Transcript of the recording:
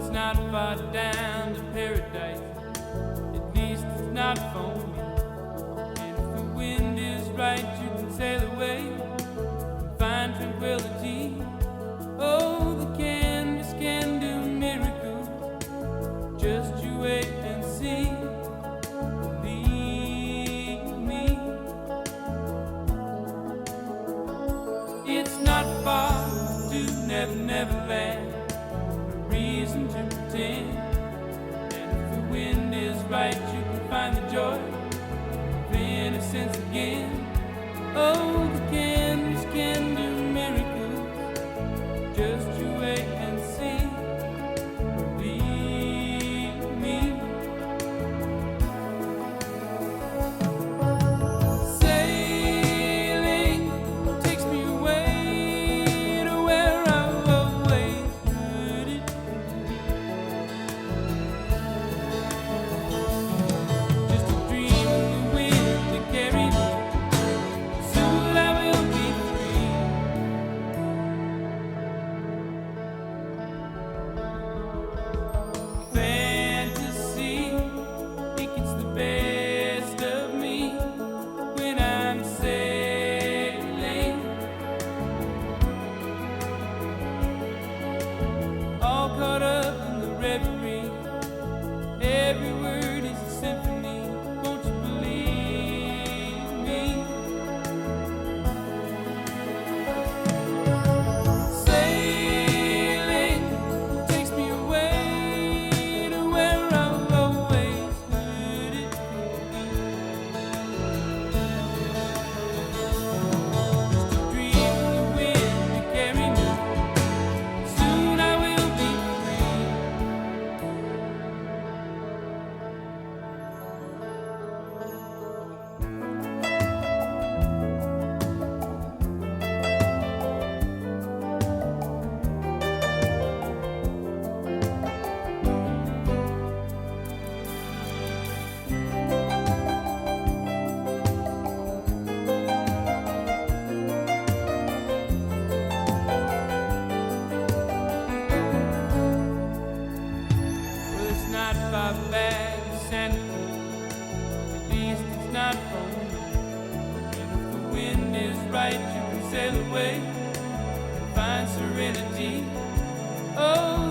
it's not far down to paradise. At least it's not for me. And if the wind is right, you can sail away and find tranquility. Oh, the canvas can do miracles. Just you wait and see. Believe me. It's not far to Never Never Land. Reason to pretend. And if the wind is right, you can find the joy of innocence again. Oh, the canvas can do miracles. Just you wait and see. Believe me. Sailing takes me away to where I've always heard it. Just a dream of the wind to carry me. Soon I will be free. Fantasy, it gets the best of me when I'm sailing. All caught up in the reverie. Every word is a symphony. Won't you believe me? Sailing takes me away to where I've always heard it. Just a dream of the wind to carry me. Soon I will be free. Well, it's not far back to Santa Cruz. At least it's not for me. And if the wind is right, you can sail away and find serenity. Oh,